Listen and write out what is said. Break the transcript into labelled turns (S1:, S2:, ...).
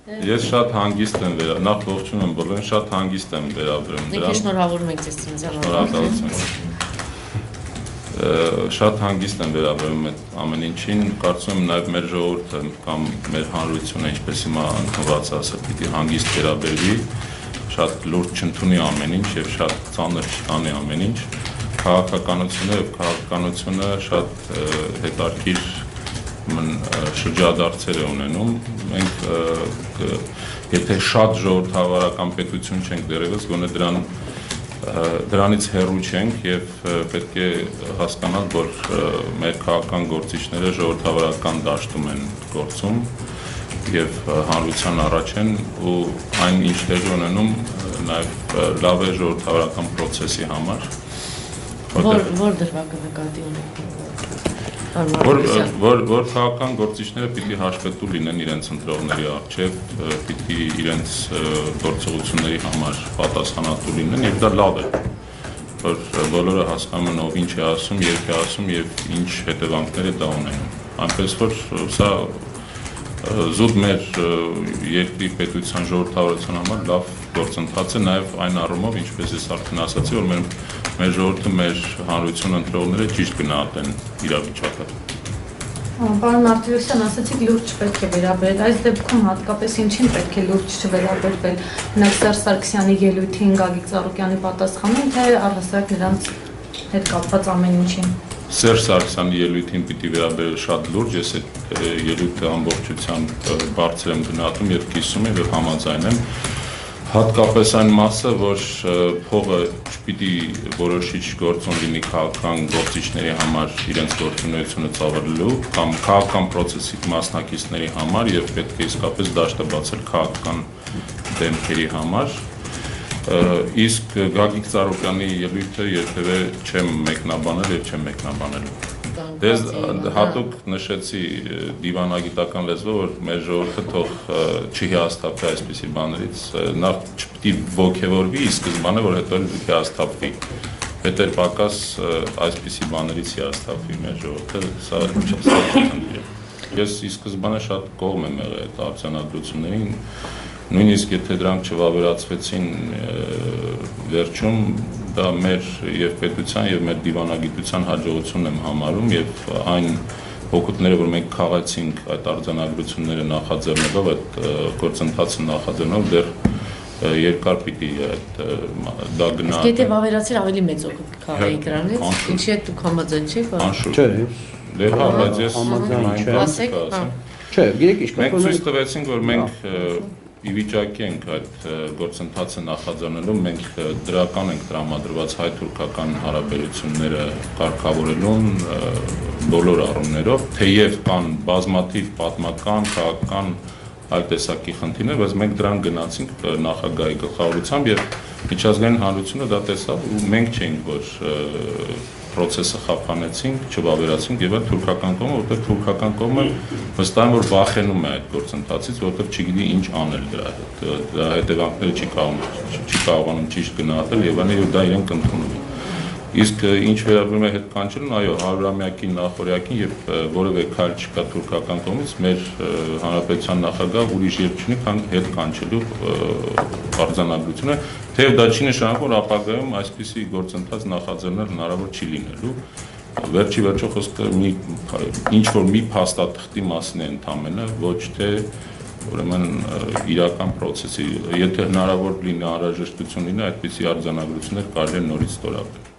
S1: Ես շատ հանգիստ եմ նախ ողջունում եմ բոլորին, շատ հանգիստ եմ վերաբերում դրան։
S2: Շնորհավորում ենք ձեզ ծննդյան
S1: Շատ հանգիստ եմ վերաբերում այդ ամեն ինչին, կարծում եմ նաև մեր ժողովուրդը կամ մեր հանրությունը, ինչպես հիմա ընդունված ասել, պիտի հանգիստ վերաբերվի, շատ լուրջ չընդունի ամեն ինչ եւ շատ ծանր չտանի ամեն ինչ։ Քաղաքականությունը շատ հետաքրքիր շրջադարձեր է ունենում։ Մենք եթե շատ ժողովրդավարական պետություն չենք դեռևս, գոնե դրանից հեռու չենք եւ պետք է հասկանալ, որ մեր քաղաքական գործիչները ժողովրդավարական դաշտում են գործում եւ հանրության առաջ են ու այն ինչ տեղի ունենում նաեւ լավ է ժողովրդավարական process-ի համար։
S2: Որ դրվագը նկատի ունեք։
S1: Որ քաղաքական գործիչները պիտի հաշվետու լինեն իրենց ընտրողների առջև, պիտի իրենց գործողությունների համար պատասխանատու լինեն եւ դա լավ է, որ բոլորը հասկանում են ով ինչ է ասում, երբ է ասում եւ ինչ հետևանքներ է դա ունենում։ Այնպես որ սա զուտ մեր երկրի պետության ժողովրդավարության համար լավ գործընթաց է նաեւ այն առումով, ինչպես ես արդեն ասացի, որ մեր ժողովուրդը մեր հանրություն ընտրողները ճիշտ գնահատեն իրավիճակը։
S3: Պարոն Մարտիրոսյան, ասացիք լուրջ չպետք է վերաբերել, այս դեպքում հատկապես ինչին պետք է լուրջ չվերաբերվել, մենակ Սերժ Սարգսյանի ելույթին, Գագիկ Ծառուկյանի պատասխանին, թե առհասարակ նրանց հետ կապված ամեն ինչին։
S1: Սերժ Սարգսյանի ելույթին պիտի վերաբերել շատ լուրջ, ես այդ ելույթը ամբողջությամբ բարձր եմ գնահատում եւ կիսում եմ եւ համաձայն եմ։ Հատկապես այն մասը, որ փողը չպիտի որոշիչ գործոն լինի քաղաքական գործիչների համար իրենց գործունեությունը ծավալելու կամ քաղաքական process-ի մասնակիցների համար եւ պետք է իսկապես դաշտը բացել քաղաքական դեմքերի համար։ Իսկ Գագիկ Ծառուկյանի ելույթը երբևէ չեմ մեկնաբանել եւ չեմ մեկնաբանելու։ Ես հատուկ նշեցի դիվանագիտական լեզվով, որ մեր ժողովուրդը թող չհիասթափվի այսպիսի բաներից, նախ չպիտի ոգևորվի ի սկզբանե, որ հետո հիասթափվի։ Հետո պակաս այսպիսի բաներից հիասթափվի մեր ժողովուրդը, սա չխնդիր է։ Ես ի սկզբանե շատ կողմ եմ եղել այդ արձանագրություններին, նույնիսկ եթե դրանք չվավերացվեցին վերջում, դա մեր եւ պետության եւ մեր դիվանագիտության հաջողությունն եմ համարում եւ այն հոգուտները, որ մենք քաղացինք այդ արձանագրությունները նախաձեռնելով, այդ գործընթացը նախաձեռնելով դեռ երկար պիտի դա գնա։
S2: Իսկ եթե վավերացել ավելի մեծ օգուտ քաղաքի դրանից, ինչի՞ է դուք համաձայն չեք։
S1: Չէ, դե հա, բայց ես
S2: ասեք,
S4: չէ, գիտեք ինչ
S1: մենք ցույց տվեցինք, որ մենք ի վիճակի ենք այդ գործընթացը նախաձեռնելու, մենք դրական ենք տրամադրված հայ-թուրքական հարաբերությունները կարգավորելուն բոլոր առումներով, թեև կան բազմաթիվ պատմական, քաղաքական այլ տեսակի խնդիրներ, բայց մենք դրան գնացինք նախագահի գլխավորությամբ եւ միջազգային հանրությունը դա տեսավ ու մենք չէինք, որ process-ը խափանեցինք, չվավերացինք եւ այդ թուրքական կողմը, որտեղ թուրքական կողմը վստահ եմ, որ վախենում է այդ գործընթացից, որտեղ չգիտի ինչ անել դրա հետ, դրա հետևանքները չի կարողանում ճիշտ գնահատել եւ այնը որ դա իրենք ընդունում են։ Իսկ ինչ վերաբերում է հետ կանչելուն, այո, 100-ամյակի նախօրյակին եւ որևէ քայլ չկա թուրքական կողմից, մեր հանրապետության նախագահ ուրիշ երբ չունի, քան հետ կանչելու արձանագրությունը, թեև դա չի նշանակում, որ ապագայում այսպիսի գործընթաց նախաձեռնել հնարավոր չի լինելու։ Վերջի վերջո խոսքը ինչ որ մի փաստաթղթի մասին է ընդամենը, ոչ թե ուրեմն իրական process-ի, եթե հնարավոր լինի անհրաժեշտություն լինի, այդպիսի արձանագրություններ կարելի է նորից ստորագրել։